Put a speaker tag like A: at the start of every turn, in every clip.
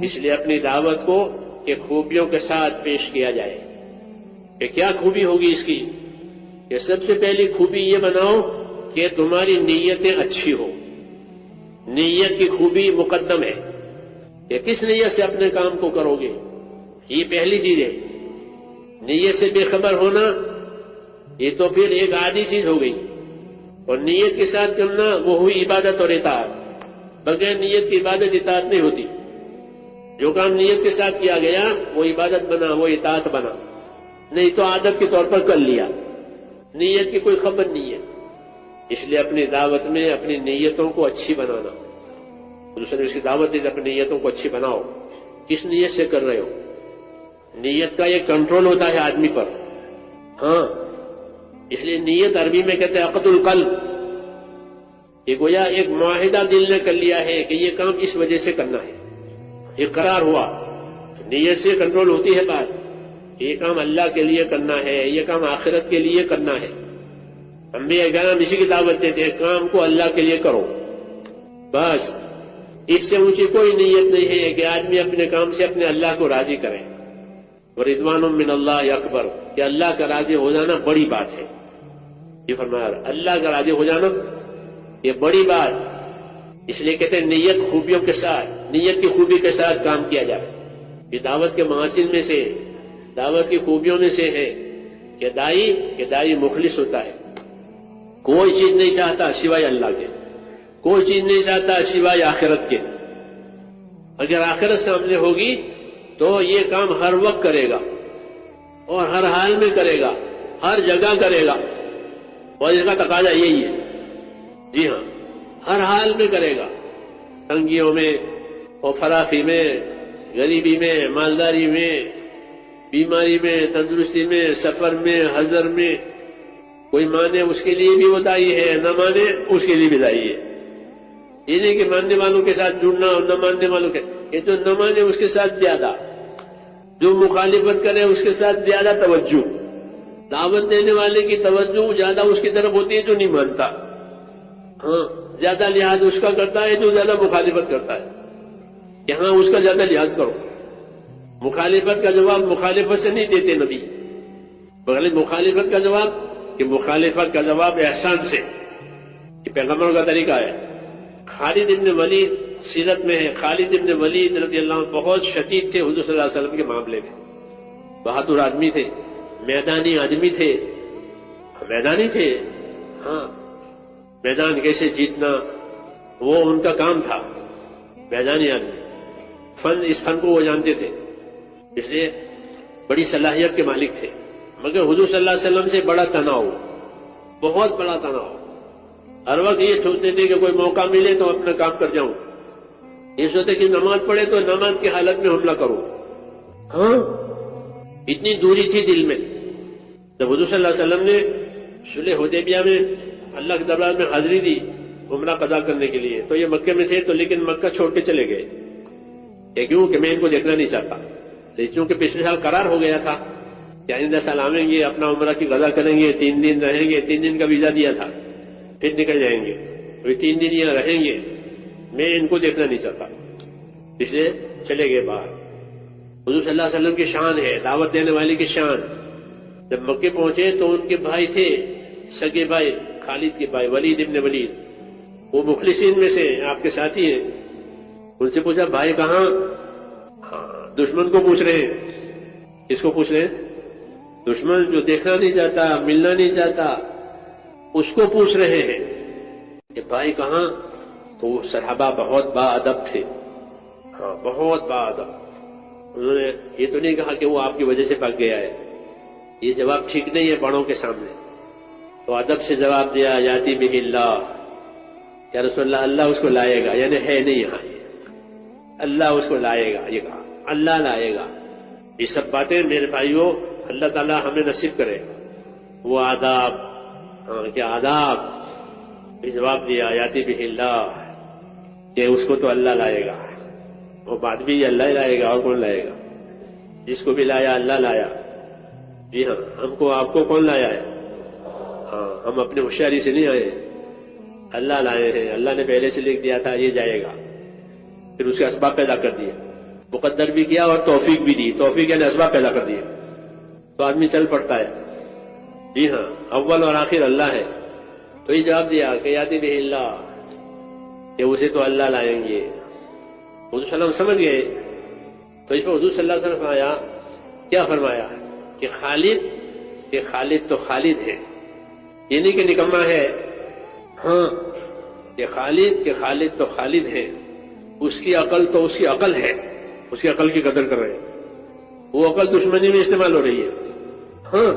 A: اس لیے اپنی دعوت کو کہ خوبیوں کے ساتھ پیش کیا جائے کہ کیا خوبی ہوگی اس کی، کہ سب سے پہلی خوبی یہ بناؤ کہ تمہاری نیتیں اچھی ہو. نیت کی خوبی مقدم ہے کہ کس نیت سے اپنے کام کو کرو گے، یہ پہلی چیز ہے. نیت سے بے خبر ہونا یہ تو پھر ایک عادی چیز ہو گئی، اور نیت کے ساتھ کرنا وہ ہوئی عبادت اور اطاعت. بغیر نیت کی عبادت اطاعت نہیں ہوتی. جو کام نیت کے ساتھ کیا گیا وہ عبادت بنا، وہ اطاعت بنا، نہیں تو عادت کے طور پر کر لیا، نیت کی کوئی خبر نہیں ہے. اس لیے اپنی دعوت میں اپنی نیتوں کو اچھی بنانا. دوسرے اس کی دعوت ہے اپنی نیتوں کو اچھی بناؤ. کس نیت سے کر رہے ہو؟ نیت کا ایک کنٹرول ہوتا ہے آدمی پر. ہاں، اس لیے نیت عربی میں کہتے ہیں عقد القلب. یہ گویا ایک معاہدہ دل نے کر لیا ہے کہ یہ کام اس وجہ سے کرنا ہے، یہ قرار ہوا. نیت سے کنٹرول ہوتی ہے بات. یہ کام اللہ کے لیے کرنا ہے، یہ کام آخرت کے لیے کرنا ہے. انبیاء کرام اسی کی دعوت دیتے ہیں، کام کو اللہ کے لیے کرو. بس اس سے اونچی کوئی نیت نہیں ہے کہ آدمی اپنے کام سے اپنے اللہ کو راضی کرے. ورضوان من اللہ اکبر، کہ اللہ کا راضی ہو جانا بڑی بات ہے. یہ فرمایا اللہ کا راضی ہو جانا یہ بڑی بات. اس لیے کہتے ہیں نیت خوبیوں کے ساتھ، نیت کی خوبی کے ساتھ کام کیا جائے. یہ دعوت کے محاسن میں سے، دعوت کی خوبیوں میں سے ہے کہ دائی مخلص ہوتا ہے. کوئی چیز نہیں چاہتا سوائے اللہ کے، کوئی چیز نہیں چاہتا سوائے آخرت کے. اگر آخرت سامنے ہوگی تو یہ کام ہر وقت کرے گا اور ہر حال میں کرے گا، ہر جگہ کرے گا. اور اس کا تقاضا یہی ہے. جی ہاں، ہر حال میں کرے گا، تنگیوں میں اور فراخی میں، غریبی میں، مالداری میں، بیماری میں، تندرستی میں، سفر میں، حضر میں. کوئی مانے اس کے لیے بھی وہ دائی ہے، نہ مانے اس کے لیے بھی دائی ہے. یہ نہیں کہ ماننے والوں کے ساتھ جڑنا اور نہ ماننے والوں کے، یہ تو نہ مانے اس کے ساتھ زیادہ، جو مخالفت کرے اس کے ساتھ زیادہ توجہ. دعوت دینے والے کی توجہ زیادہ اس کی طرف ہوتی ہے جو نہیں مانتا. ہاں، زیادہ لحاظ اس کا کرتا ہے جو زیادہ مخالفت کرتا ہے. یہاں اس کا زیادہ لحاظ کرو. مخالفت کا جواب مخالفت سے نہیں دیتے نبی، بلکہ مخالفت کا جواب کہ مخالفت کا جواب احسان سے. یہ پیغمبروں کا طریقہ ہے. خالد ابن ولید سیرت میں ہے، خالد ابن ولید رضی اللہ عنہ بہت شدید تھے حضور صلی اللہ علیہ وسلم کے معاملے میں. بہادر آدمی تھے، میدانی آدمی تھے، میدانی تھے. ہاں، میدان کیسے جیتنا وہ ان کا کام تھا. میدانی آدمی، اس فن کو وہ جانتے تھے، اس لیے بڑی صلاحیت کے مالک تھے. مگر حضور صلی اللہ علیہ وسلم سے بڑا تناؤ، بہت بڑا تناؤ. ہر وقت یہ سوچتے تھے کہ کوئی موقع ملے تو اپنا کام کر جاؤں. یہ سوچتے کہ نماز پڑھے تو نماز کی حالت میں حملہ کروں. ہاں، اتنی دوری تھی دل میں. جب حضور صلی اللہ علیہ وسلم نے صلح حدیبیہ میں اللہ کے دربار میں حاضری دی عمرہ قضا کرنے کے لیے، تو یہ مکے میں تھے، تو لیکن مکہ چھوڑ کے چلے گئے. کیوں کہ میں ان کو دیکھنا نہیں چاہتا. لیکن چونکہ پچھلے سال قرار ہو گیا تھا کہ آئندہ سال آئیں گے، اپنا عمرہ کی قضا کریں گے، 3 دن رہیں گے. 3 دن کا ویزا دیا تھا، پھر نکل جائیں گے. 3 دن یہاں رہیں گے، میں ان کو دیکھنا نہیں چاہتا، اس لیے چلے گئے باہر. حضور صلی اللہ علیہ وسلم کی شان ہے، دعوت دینے والے کی شان. جب مکے پہنچے تو ان کے بھائی تھے، سگے بھائی، خالد کے بھائی ولید ابن ولید، وہ مخلصین میں سے آپ کے ساتھی ہیں. ان سے پوچھا بھائی کہاں؟ ہاں، دشمن کو پوچھ رہے ہیں. کس کو پوچھ رہے ہیں؟ دشمن جو دیکھنا نہیں چاہتا، ملنا نہیں چاہتا، اس کو پوچھ رہے ہیں کہ بھائی کہاں؟ تو وہ صحابہ بہت با ادب تھے. ہاں، بہت با ادب. انہوں نے یہ تو نہیں کہا کہ وہ آپ کی وجہ سے بھاگ گیا ہے، یہ جواب ٹھیک نہیں ہے بڑوں کے سامنے. تو ادب سے جواب دیا یاتی بہ اللہ، یا رسول اللہ، اللہ اس کو لائے گا، یعنی ہے نہیں یہاں، یہ اللہ اس کو لائے گا. یہ کہا اللہ لائے گا. یہ سب باتیں میرے بھائیوں اللہ تعالی ہمیں نصیب کرے. وہ آداب، کیا آداب. یہ جواب دیا یاتی بہ اللہ، کہ اس کو تو اللہ لائے گا. وہ بات بھی اللہ ہی لائے گا، اور کون لائے گا؟ جس کو بھی لایا اللہ لایا. جی ہاں، ہم کو آپ کو کون لایا ہے؟ ہاں، ہم اپنے ہوشیاری سے نہیں آئے، اللہ لائے ہیں. اللہ نے پہلے سے لکھ دیا تھا یہ جائے گا، پھر اس کے اسباب پیدا کر دیے. مقدر بھی کیا اور توفیق بھی دی. توفیق یعنی اسباب پیدا کر دیے تو آدمی چل پڑتا ہے. جی ہاں، اول اور آخر اللہ ہے. تو یہ جواب دیا کہ یاتی بہ اللہ، کہ اسے تو اللہ لائیں گے. حضور صلی اللہ علیہ وسلم سمجھ گئے. تو اس پر حضور صلی اللہ علیہ وسلم فرمایا، کیا فرمایا کہ خالد تو خالد ہے، یہ نہیں کہ نکما ہے. ہاں، کہ خالد تو خالد ہے. اس کی عقل تو اس کی عقل ہے، اس کی عقل کی قدر کر رہے ہیں. وہ عقل دشمنی میں استعمال ہو رہی ہے. ہاں،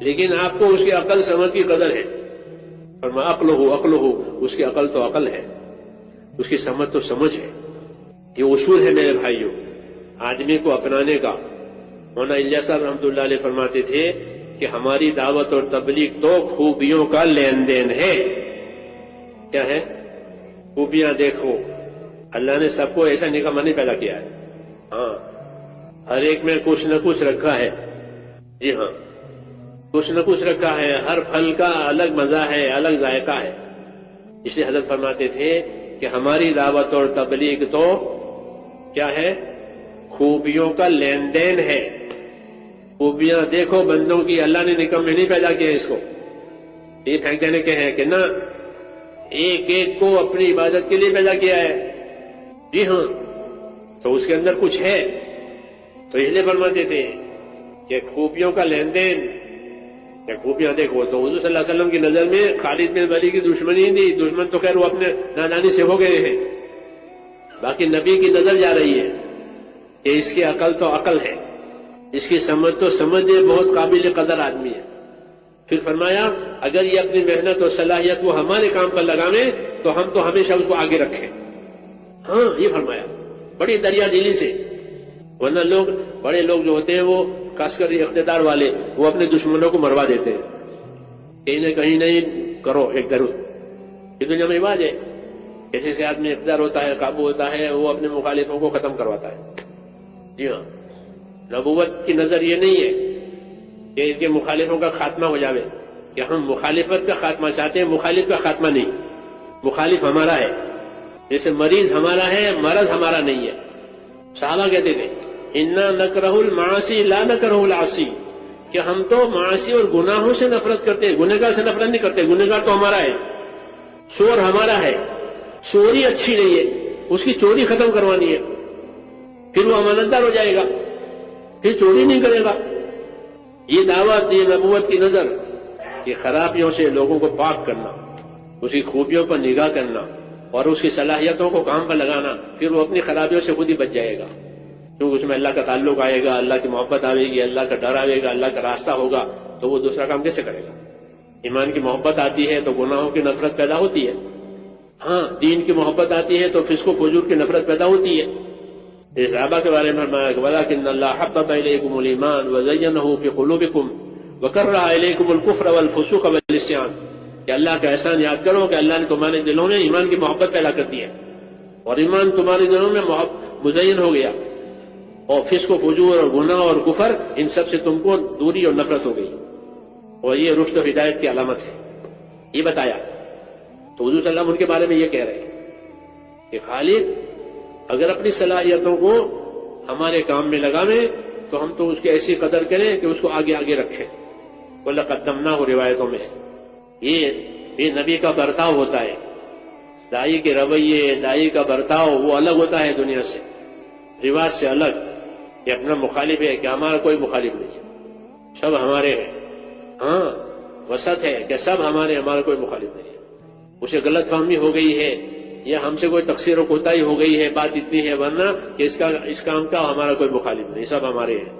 A: لیکن آپ کو اس کی عقل سمجھ کی قدر ہے. فرمایا عقل ہو، اس کی عقل تو عقل ہے، اس کی سمجھ تو سمجھ ہے. یہ اصول ہے میرے بھائیوں آدمی کو اپنانے کا. مولانا الیاس صاحب رحمۃ اللہ علیہ فرماتے تھے کہ ہماری دعوت اور تبلیغ تو خوبیوں کا لین دین ہے. کیا ہے؟ خوبیاں دیکھو. اللہ نے سب کو ایسا نکما نہیں پیدا کیا ہے. ہاں، ہر ایک میں کچھ نہ کچھ رکھا ہے. جی ہاں، کچھ نہ کچھ رکھا ہے. ہر پھل کا الگ مزہ ہے، الگ ذائقہ ہے. اس لیے حضرت فرماتے تھے کہ ہماری دعوت اور تبلیغ تو کیا ہے؟ خوبیوں کا لین دین ہے. خوبیاں دیکھو بندوں کی. اللہ نے نکمے نہیں پیدا کیا اس کو. یہ پھینک دینے کے ہیں کہ نہ، ایک ایک کو اپنی عبادت کے لیے پیدا کیا ہے. جی ہاں، تو اس کے اندر کچھ ہے. تو اس لیے فرماتے تھے کہ خوبیوں کا لین دین، کہ خوبیاں دیکھو. تو حضور صلی اللہ علیہ وسلم کی نظر میں خالد بن ولید کی دشمنی ہی نہیں. دشمن تو خیر وہ اپنے نادانی سے ہو گئے ہیں. باقی نبی کی نظر جا رہی ہے کہ اس کی عقل تو عقل ہے، اس کی سمجھ تو سمجھ ہے، بہت قابل قدر آدمی ہے. پھر فرمایا اگر یہ اپنی محنت اور صلاحیت وہ ہمارے کام پر لگاویں تو ہم تو ہمیشہ اس کو آگے رکھیں. ہاں، یہ فرمایا بڑی دریا دلی سے. ورنہ بڑے لوگ جو ہوتے ہیں وہ خاص کر اقتدار والے، وہ اپنے دشمنوں کو مروا دیتے ہیں. کہیں نہ کہیں نہیں کرو ایک ضرور. یہ دنیا میں رواج ہے. جیسے سے آدمی اقتدار ہوتا ہے، قابو ہوتا ہے، وہ اپنے مخالفوں کو ختم کرواتا ہے. جی ہاں، نبوت کی نظر یہ نہیں ہے کہ ان کے مخالفوں کا خاتمہ ہو جاوے، کہ ہم مخالفت کا خاتمہ چاہتے ہیں، مخالف کا خاتمہ نہیں. مخالف ہمارا ہے، جیسے مریض ہمارا ہے، مرض ہمارا نہیں ہے. صحابہ کہتے تھے انا نکرہ المعاصی لا نکرہ العاصی، کہ ہم تو معاصی اور گناہوں سے نفرت کرتے ہیں، گنہگار سے نفرت نہیں کرتے. گنہگار تو ہمارا ہے، چور ہمارا ہے. چوری اچھی نہیں ہے، اس کی چوری ختم کوانی ہے. پھر وہ امانتدار ہو جائے گا، پھر چوری نہیں کرے گا. یہ دعوت، یہ نبوت کی نظر، یہ خرابیوں سے لوگوں کو پاک کرنا، اس کی خوبیوں پر نگاہ کرنا اور اس کی صلاحیتوں کو کام پر لگانا. پھر وہ اپنی خرابیوں سے خود ہی بچ جائے گا، کیونکہ اس میں اللہ کا تعلق آئے گا، اللہ کی محبت آئے گی، اللہ کا ڈر آئے گا، اللہ کا راستہ ہوگا. تو وہ دوسرا کام کیسے کرے گا؟ ایمان کی محبت آتی ہے تو گناہوں کی نفرت پیدا ہوتی ہے. ہاں، دین کی محبت آتی ہے تو فسق و فجور کی نفرت پیدا ہوتی ہے. اس صحابہ کے بارے میں فرمایا کہ وَلَٰكِنَّ اللَّهَ حَبَّبَ إِلَيْكُمُ الْإِيمَانَ وَزَيَّنَهُ فِي قُلُوبِكُمْ وَكَرَّهَ إِلَيْكُمُ الْكُفْرَ وَالْفُسُوقَ وَالْعِصْيَانَ، کہ اللہ کا احسان یاد کرو کہ اللہ نے تمہارے دلوں میں ایمان کی محبت پیدا کر دی ہے، اور ایمان تمہارے دلوں میں مزین ہو گیا، اور فسق و فجور اور گناہ اور کفر ان سب سے تم کو دوری اور نفرت ہو گئی، اور یہ رشد و ہدایت کی علامت ہے. یہ بتایا. تو حضور صلی اللہ علیہ وسلم ان کے بارے میں یہ کہہ رہے ہیں کہ خالد اگر اپنی صلاحیتوں کو ہمارے کام میں لگاویں تو ہم تو اس کی ایسی قدر کریں کہ اس کو آگے آگے رکھیں. وَلَقَدْ قَدَّمْنَاهُ روایتوں میں یہ نبی کا برتاؤ ہوتا ہے. دائی کے رویے، دائی کا برتاؤ وہ الگ ہوتا ہے دنیا سے، رواج سے الگ. یہ اپنا مخالف ہے کہ ہمارا کوئی مخالف نہیں، سب ہمارے ہیں. ہاں، وسط ہے کہ سب ہمارا کوئی مخالف نہیں ہے. اسے غلط فہمی ہو گئی ہے یا ہم سے کوئی تقصیر و کوتاہی ہو گئی ہے، بات اتنی ہے، ورنہ کہ اس کام کا ہمارا کوئی مخالف نہیں، سب ہمارے ہیں.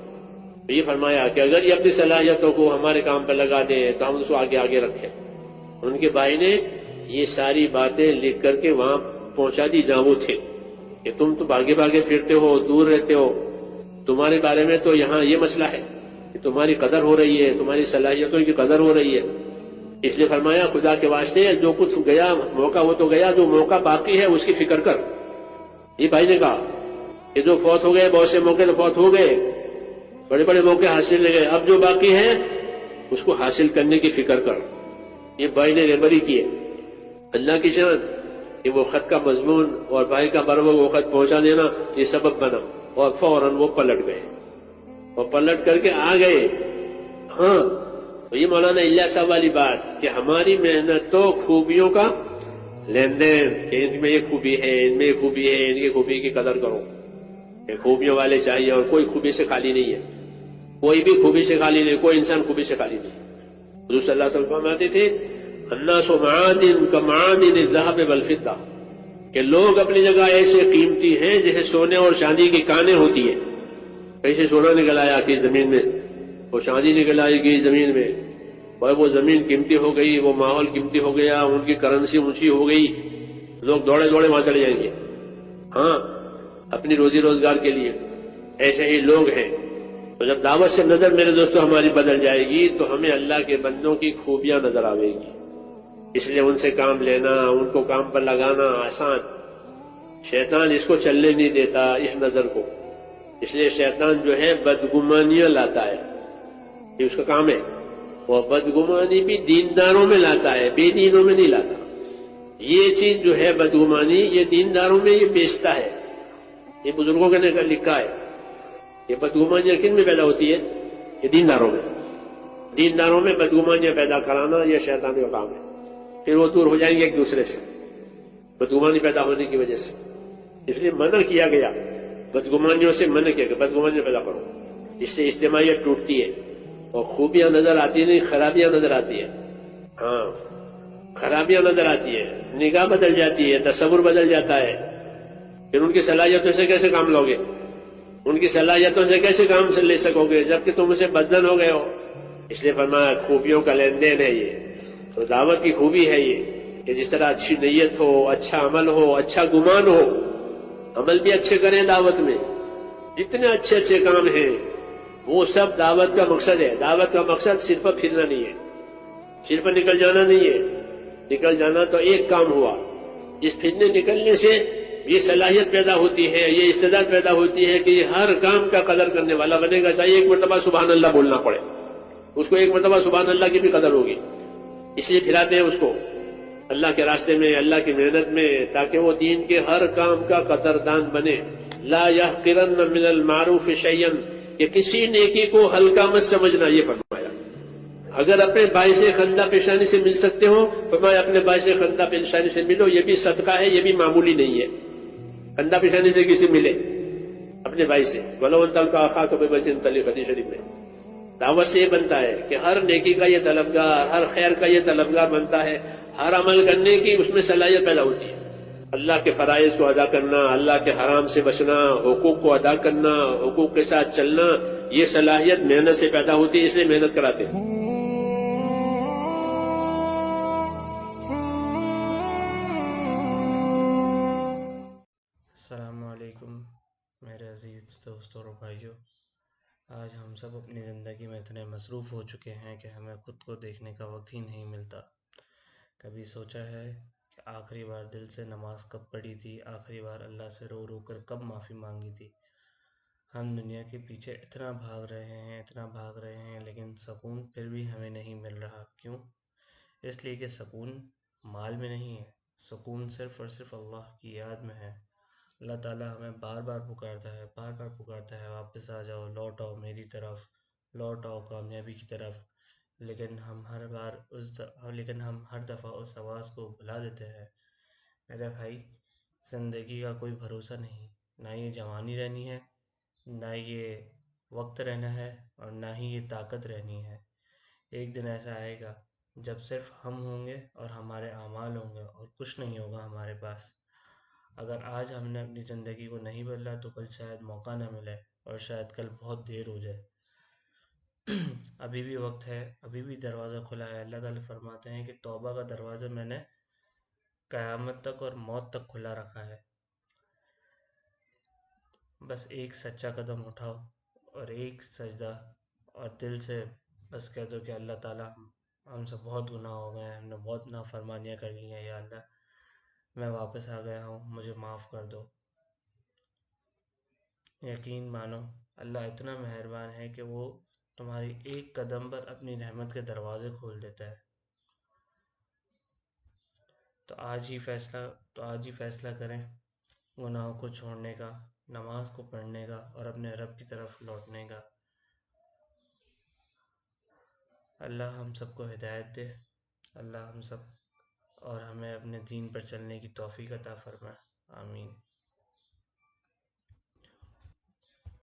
A: یہ فرمایا کہ اگر یہ اپنی صلاحیتوں کو ہمارے کام پہ لگا دیں تو ہم اس کو آگے آگے رکھیں. ان کے بھائی نے یہ ساری باتیں لکھ کر کے وہاں پہنچا دی جہاں وہ تھے کہ تم تو بھاگے بھاگے پھرتے ہو، دور رہتے ہو، تمہارے بارے میں تو یہاں یہ مسئلہ ہے کہ تمہاری قدر ہو رہی ہے، تمہاری صلاحیتوں کی قدر ہو رہی ہے. اس لیے فرمایا خدا کے واسطے جو کچھ گیا موقع وہ تو گیا، جو موقع باقی ہے اس کی فکر کر. یہ بھائی نے کہا کہ جو فوت ہو گئے، بہت سے موقع تو فوت ہو گئے، بڑے بڑے موقع حاصل ہو گئے، اب جو باقی ہے اس کو حاصل کرنے کی فکر کر. یہ بھائی نے رہبری کی ہے. اللہ کی شان کہ وہ خط کا مضمون اور بھائی کا بروقت وہ خط پہنچا دینا یہ سبب بنا. اور فوراً وہ پلٹ گئے اور پلٹ کر کے آ گئے. ہاں تو یہ مولانا الیاس صاحب والی بات کہ ہماری محنت تو خوبیوں کا لین دین کہ ان میں یہ خوبی ہے, ان میں یہ خوبی ہے, ان کی خوبی کی قدر کرو. یہ خوبیوں والے چاہیے اور کوئی خوبی سے خالی نہیں ہے, کوئی بھی خوبی سے خالی نہیں, کوئی انسان خوبی سے خالی نہیں. حضور صلی اللہ علیہ وسلم فرماتے تھے الناس معادن کمعادن الذهب والفضة کہ لوگ اپنی جگہ ایسے قیمتی ہیں جیسے سونے اور چاندی کی کانیں ہوتی ہیں. کیسے سونا نکل آیا کہ زمین میں, وہ چاندی نکل آئے گی زمین میں, اور وہ زمین قیمتی ہو گئی, وہ ماحول قیمتی ہو گیا, ان کی کرنسی اونچی ہو گئی, لوگ دوڑے دوڑے وہاں چلے جائیں گے ہاں اپنی روزی روزگار کے لیے. ایسے ہی لوگ ہیں. تو جب دعوت سے نظر میرے دوستوں ہماری بدل جائے گی تو ہمیں اللہ کے بندوں کی خوبیاں نظر آئے گی. اس لیے ان سے کام لینا, ان کو کام پر لگانا آسان. شیطان اس کو چلنے نہیں دیتا اس نظر کو. اس لیے شیطان جو ہے بدگمانیاں لاتا ہے, یہ اس کا کام ہے. وہ بدگمانی بھی دینداروں میں لاتا ہے, بے دینوں میں نہیں لاتا. یہ چیز جو ہے بدگمانی, یہ دینداروں میں یہ بیچتا ہے. یہ بزرگوں نے لکھا ہے. یہ بدگمانیاں کن میں پیدا ہوتی ہے؟ یہ دینداروں میں. دینداروں میں بدگمانیاں پیدا کرانا یہ شیطان کا کام ہے. پھر وہ دور ہو جائیں گے ایک دوسرے سے بدگمانی پیدا ہونے کی وجہ سے. اس لیے منع کیا گیا, بدگمانیوں سے منع کیا گیا, بدگمانیاں پیدا کرو. اس سے اجتماعیت ٹوٹتی ہے اور خوبیاں نظر آتی نہیں, خرابیاں نظر آتی ہیں. ہاں خرابیاں نظر آتی ہیں, نگاہ بدل جاتی ہے, تصور بدل جاتا ہے. پھر ان کی صلاحیتوں سے کیسے کام لوگے, ان کی صلاحیتوں سے کیسے کام سے لے سکو گے جبکہ تم اسے بدزن ہو گئے ہو. اس لیے فرمایا خوبیوں کا لین دین ہے یہ. تو دعوت کی خوبی ہے یہ کہ جس طرح اچھی نیت ہو, اچھا عمل ہو, اچھا گمان ہو. عمل بھی اچھے کریں دعوت میں, جتنے اچھے اچھے کام ہیں وہ سب دعوت کا مقصد ہے. دعوت کا مقصد صرف پھرنا نہیں ہے, صرف نکل جانا نہیں ہے. نکل جانا تو ایک کام ہوا. اس پھرنے نکلنے سے یہ صلاحیت پیدا ہوتی ہے, یہ استعداد پیدا ہوتی ہے کہ یہ ہر کام کا قدر کرنے والا بنے گا. چاہیے ایک مرتبہ سبحان اللہ بولنا پڑے, اس کو ایک مرتبہ سبحان اللہ کی بھی قدر ہوگی. اس لیے پھراتے ہیں اس کو اللہ کے راستے میں, اللہ کی محنت میں, تاکہ وہ دین کے ہر کام کا قدردان بنے. لا يحقرن من المعروف شيئا کہ کسی نیکی کو ہلکا مت سمجھنا, یہ فرمایا. اگر اپنے باعث خندہ پیشانی سے مل سکتے ہو فرمایا اپنے باعث خندہ پیشانی سے ملو. یہ بھی صدقہ ہے, یہ بھی معمولی نہیں ہے. خندہ پیشانی سے کسی ملے اپنے بھائی سے, ولو ان تلقى اخاك بوجه طلق, حدیث شریف میں. دعوت سے یہ بنتا ہے کہ ہر نیکی کا یہ طلبگار, ہر خیر کا یہ طلبگار بنتا ہے. ہر عمل کرنے کی اس میں صلاحیت پیدا ہوتی ہے. اللہ کے فرائض کو ادا کرنا, اللہ کے حرام سے بچنا, حقوق کو ادا کرنا, حقوق کے ساتھ چلنا, یہ صلاحیت محنت سے پیدا ہوتی ہے. اس لیے محنت کراتے ہیں.
B: السلام علیکم میرے عزیز دوستوں اور بھائیوں. آج ہم سب اپنی زندگی میں اتنے مصروف ہو چکے ہیں کہ ہمیں خود کو دیکھنے کا وقت ہی نہیں ملتا. کبھی سوچا ہے کہ آخری بار دل سے نماز کب پڑھی تھی, آخری بار اللہ سے رو رو کر کب معافی مانگی تھی. ہم دنیا کے پیچھے اتنا بھاگ رہے ہیں, اتنا بھاگ رہے ہیں, لیکن سکون پھر بھی ہمیں نہیں مل رہا. کیوں؟ اس لیے کہ سکون مال میں نہیں ہے, سکون صرف اور صرف اللہ کی یاد میں ہے. اللہ تعالیٰ ہمیں بار بار پکارتا ہے, بار بار پکارتا ہے, واپس آ جاؤ, لوٹ آؤ میری طرف, لوٹ آؤ کامیابی کی طرف. لیکن ہم ہر دفعہ اس آواز کو بھلا دیتے ہیں. میرے بھائی, زندگی کا کوئی بھروسہ نہیں, نہ یہ جوانی رہنی ہے, نہ یہ وقت رہنا ہے, اور نہ ہی یہ طاقت رہنی ہے. ایک دن ایسا آئے گا جب صرف ہم ہوں گے اور ہمارے اعمال ہوں گے اور کچھ نہیں ہوگا ہمارے پاس. اگر آج ہم نے اپنی زندگی کو نہیں بدلا تو کل شاید موقع نہ ملے, اور شاید کل بہت دیر ہو جائے. ابھی بھی وقت ہے, ابھی بھی دروازہ کھلا ہے. اللہ تعالیٰ فرماتے ہیں کہ توبہ کا دروازہ میں نے قیامت تک اور موت تک کھلا رکھا ہے. بس ایک سچا قدم اٹھاؤ اور ایک سجدہ, اور دل سے بس کہہ دو کہ اللہ تعالیٰ ہم سے بہت گناہ ہو گئے ہیں, ہم نے بہت نافرمانیاں کر لی ہیں, یا اللہ میں واپس آ گیا ہوں, مجھے معاف کر دو. یقین مانو اللہ اتنا مہربان ہے کہ وہ تمہاری ایک قدم پر اپنی رحمت کے دروازے کھول دیتا ہے. تو آج ہی فیصلہ کریں گناہوں کو چھوڑنے کا, نماز کو پڑھنے کا اور اپنے رب کی طرف لوٹنے کا۔ اللہ ہم سب کو ہدایت دے، اللہ ہم سب اور ہمیں اپنے دین پر چلنے کی توفیق عطا فرمائے، آمین۔